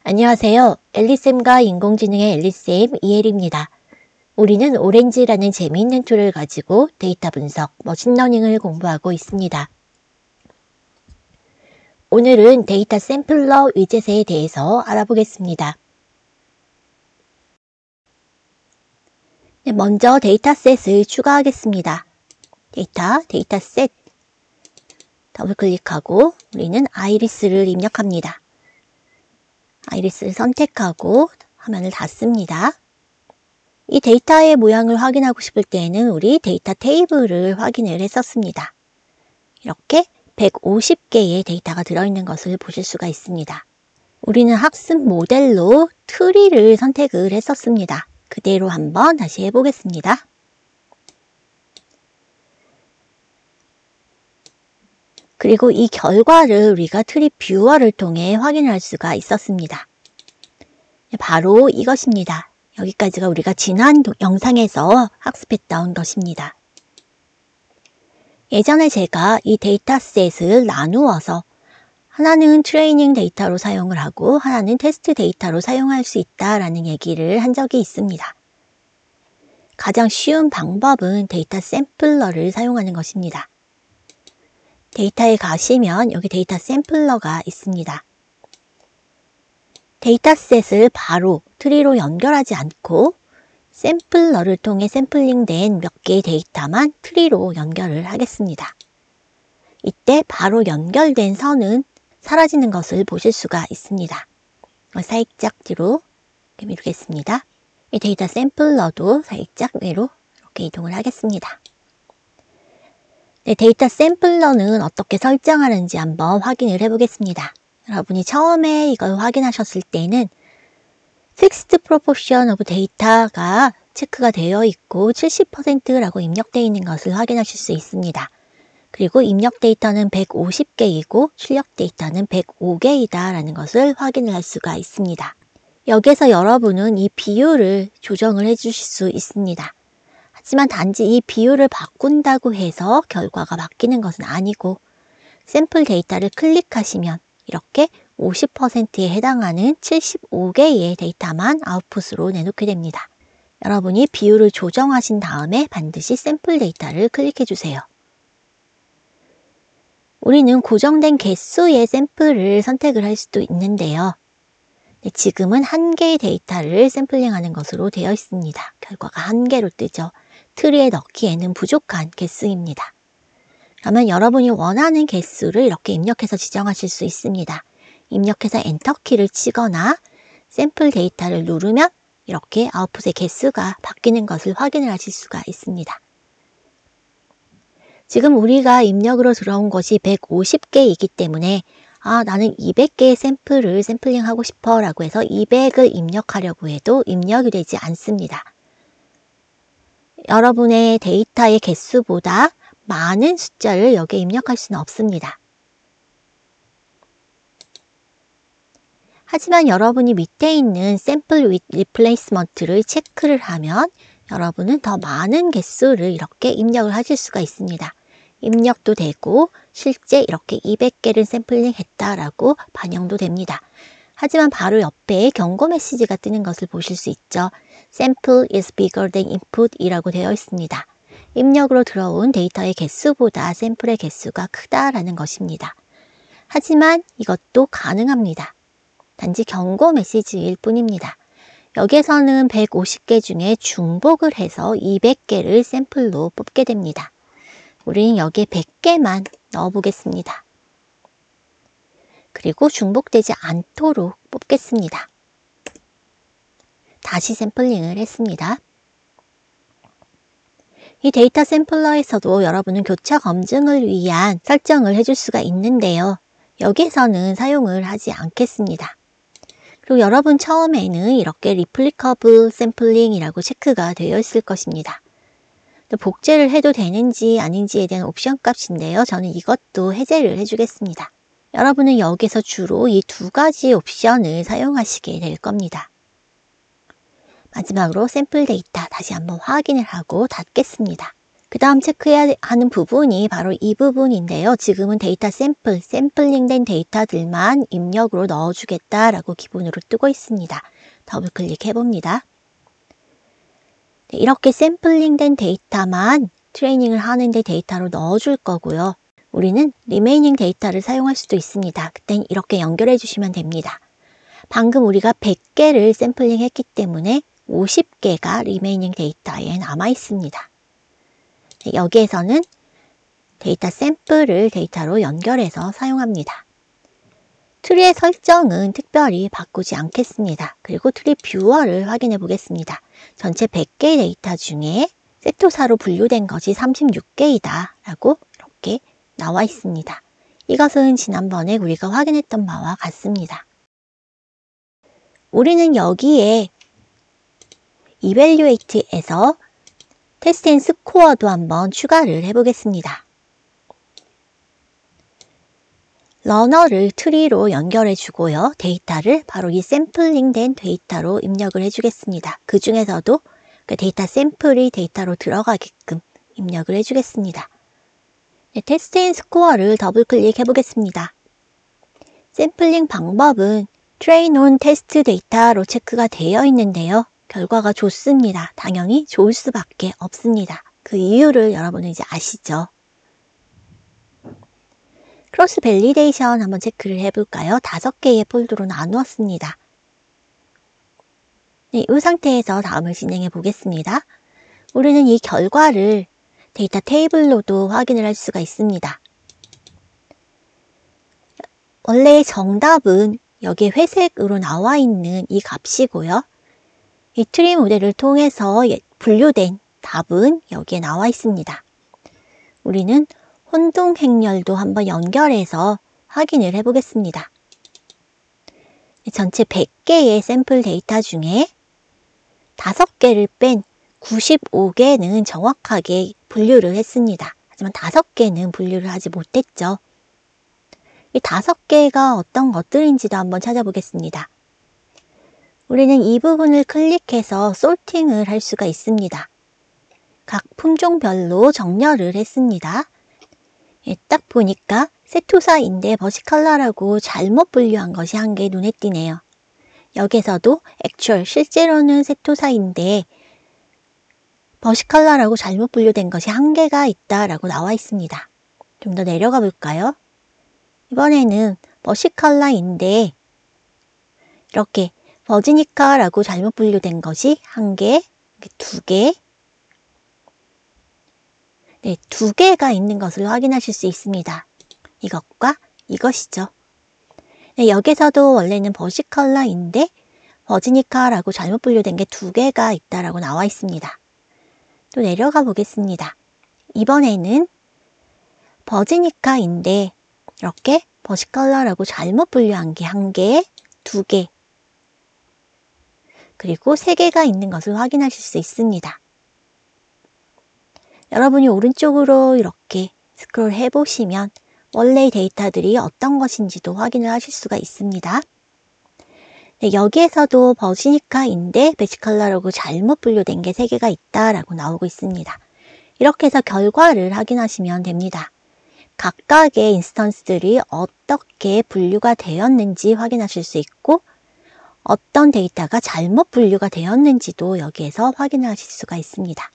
안녕하세요. 엘리쌤과 인공지능의 엘리쌤 이혜리입니다. 우리는 오렌지라는 재미있는 툴을 가지고 데이터 분석, 머신러닝을 공부하고 있습니다. 오늘은 데이터 샘플러 위젯에 대해서 알아보겠습니다. 먼저 데이터셋을 추가하겠습니다. 데이터셋 더블클릭하고 우리는 아이리스를 입력합니다. 아이리스를 선택하고 화면을 닫습니다. 이 데이터의 모양을 확인하고 싶을 때는 우리 데이터 테이블을 확인을 했었습니다. 이렇게 150개의 데이터가 들어있는 것을 보실 수가 있습니다. 우리는 학습 모델로 트리를 선택을 했었습니다. 그대로 한번 다시 해보겠습니다. 그리고 이 결과를 우리가 트리 뷰어를 통해 확인할 수가 있었습니다. 바로 이것입니다. 여기까지가 우리가 지난 영상에서 학습했던 것입니다. 예전에 제가 이 데이터셋을 나누어서 하나는 트레이닝 데이터로 사용을 하고 하나는 테스트 데이터로 사용할 수 있다라는 얘기를 한 적이 있습니다. 가장 쉬운 방법은 데이터 샘플러를 사용하는 것입니다. 데이터에 가시면 여기 데이터 샘플러가 있습니다. 데이터셋을 바로 트리로 연결하지 않고 샘플러를 통해 샘플링된 몇 개의 데이터만 트리로 연결을 하겠습니다. 이때 바로 연결된 선은 사라지는 것을 보실 수가 있습니다. 살짝 뒤로 이렇게 미루겠습니다. 이 데이터 샘플러도 살짝 위로 이렇게 이동을 하겠습니다. 데이터 샘플러는 어떻게 설정하는지 한번 확인을 해보겠습니다. 여러분이 처음에 이걸 확인하셨을 때는 Fixed Proportion of Data가 체크가 되어 있고 70%라고 입력되어 있는 것을 확인하실 수 있습니다. 그리고 입력 데이터는 150개이고 출력 데이터는 105개이다 라는 것을 확인을 할 수가 있습니다. 여기서 여러분은 이 비율을 조정을 해주실 수 있습니다. 하지만 단지 이 비율을 바꾼다고 해서 결과가 바뀌는 것은 아니고 샘플 데이터를 클릭하시면 이렇게 50%에 해당하는 75개의 데이터만 아웃풋으로 내놓게 됩니다. 여러분이 비율을 조정하신 다음에 반드시 샘플 데이터를 클릭해 주세요. 우리는 고정된 개수의 샘플을 선택을 할 수도 있는데요. 지금은 1개의 데이터를 샘플링하는 것으로 되어 있습니다. 결과가 1개로 뜨죠. 트리에 넣기에는 부족한 개수입니다. 그러면 여러분이 원하는 개수를 이렇게 입력해서 지정하실 수 있습니다. 입력해서 엔터키를 치거나 샘플 데이터를 누르면 이렇게 아웃풋의 개수가 바뀌는 것을 확인을 하실 수가 있습니다. 지금 우리가 입력으로 들어온 것이 150개이기 때문에 나는 200개의 샘플을 샘플링하고 싶어 라고 해서 200을 입력하려고 해도 입력이 되지 않습니다. 여러분의 데이터의 개수보다 많은 숫자를 여기에 입력할 수는 없습니다. 하지만 여러분이 밑에 있는 샘플 with replacement를 체크를 하면 여러분은 더 많은 개수를 이렇게 입력을 하실 수가 있습니다. 입력도 되고 실제 이렇게 200개를 샘플링 했다라고 반영도 됩니다. 하지만 바로 옆에 경고 메시지가 뜨는 것을 보실 수 있죠. Sample is bigger than input 이라고 되어 있습니다. 입력으로 들어온 데이터의 개수보다 샘플의 개수가 크다라는 것입니다. 하지만 이것도 가능합니다. 단지 경고 메시지일 뿐입니다. 여기에서는 150개 중에 중복을 해서 200개를 샘플로 뽑게 됩니다. 우리는 여기에 100개만 넣어 보겠습니다. 그리고 중복되지 않도록 뽑겠습니다. 다시 샘플링을 했습니다. 이 데이터 샘플러에서도 여러분은 교차 검증을 위한 설정을 해줄 수가 있는데요. 여기에서는 사용을 하지 않겠습니다. 그리고 여러분 처음에는 이렇게 Replicable Sampling이라고 체크가 되어 있을 것입니다. 또 복제를 해도 되는지 아닌지에 대한 옵션 값인데요. 저는 이것도 해제를 해주겠습니다. 여러분은 여기서 주로 이 2가지 옵션을 사용하시게 될 겁니다. 마지막으로 샘플 데이터 다시 한번 확인을 하고 닫겠습니다. 그 다음 체크해야 하는 부분이 바로 이 부분인데요. 지금은 데이터 샘플링된 데이터들만 입력으로 넣어주겠다라고 기본으로 뜨고 있습니다. 더블 클릭해봅니다. 이렇게 샘플링된 데이터만 트레이닝을 하는데 데이터로 넣어줄 거고요. 우리는 리메이닝 데이터를 사용할 수도 있습니다. 그땐 이렇게 연결해 주시면 됩니다. 방금 우리가 100개를 샘플링 했기 때문에 50개가 리메이닝 데이터에 남아 있습니다. 여기에서는 데이터 샘플을 데이터로 연결해서 사용합니다. 트리의 설정은 특별히 바꾸지 않겠습니다. 그리고 트리 뷰어를 확인해 보겠습니다. 전체 100개의 데이터 중에 세토사로 분류된 것이 36개이다 라고 이렇게 나와 있습니다. 이것은 지난번에 우리가 확인했던 바와 같습니다. 우리는 여기에 Evaluate에서 테스트 앤 스코어도 한번 추가를 해보겠습니다. 러너를 트리로 연결해 주고요. 데이터를 바로 이 샘플링된 데이터로 입력을 해주겠습니다. 그 중에서도 그 데이터 샘플이 데이터로 들어가게끔 입력을 해주겠습니다. 테스트 앤 스코어를 더블 클릭해 보겠습니다. 샘플링 방법은 트레인 온 테스트 데이터로 체크가 되어 있는데요. 결과가 좋습니다. 당연히 좋을 수밖에 없습니다. 그 이유를 여러분은 이제 아시죠? 크로스 밸리데이션 한번 체크를 해볼까요? 5개의 폴더로 나누었습니다. 네, 이 상태에서 다음을 진행해 보겠습니다. 우리는 이 결과를 데이터 테이블로도 확인을 할 수가 있습니다. 원래 정답은 여기에 회색으로 나와 있는 이 값이고요. 이 트리 모델을 통해서 분류된 답은 여기에 나와 있습니다. 우리는 혼동 행렬도 한번 연결해서 확인을 해보겠습니다. 전체 100개의 샘플 데이터 중에 5개를 뺀 95개는 정확하게 분류를 했습니다. 하지만 5개는 분류를 하지 못했죠. 이 5개가 어떤 것들인지도 한번 찾아보겠습니다. 우리는 이 부분을 클릭해서 소팅을 할 수가 있습니다. 각 품종별로 정렬을 했습니다. 딱 보니까 세토사인데 버시컬러라고 잘못 분류한 것이 한 개 눈에 띄네요. 여기서도 액츄얼, 실제로는 세토사인데 버시컬러라고 잘못 분류된 것이 한 개가 있다라고 나와 있습니다. 좀 더 내려가 볼까요? 이번에는 버시컬러인데 이렇게 버지니카라고 잘못 분류된 것이 한 개, 2개, 네, 2개가 있는 것을 확인하실 수 있습니다. 이것과 이것이죠. 네, 여기서도 원래는 버시컬러인데 버지니카라고 잘못 분류된 게 2개가 있다라고 나와 있습니다. 또 내려가 보겠습니다. 이번에는 버지니카인데 이렇게 버시컬러라고 잘못 분류한 게 1개, 2개, 그리고 3개가 있는 것을 확인하실 수 있습니다. 여러분이 오른쪽으로 이렇게 스크롤 해보시면 원래의 데이터들이 어떤 것인지도 확인을 하실 수가 있습니다. 네, 여기에서도 버시니카인데 베시컬러라고 잘못 분류된 게 3개가 있다라고 나오고 있습니다. 이렇게 해서 결과를 확인하시면 됩니다. 각각의 인스턴스들이 어떻게 분류가 되었는지 확인하실 수 있고 어떤 데이터가 잘못 분류가 되었는지도 여기에서 확인하실 수가 있습니다.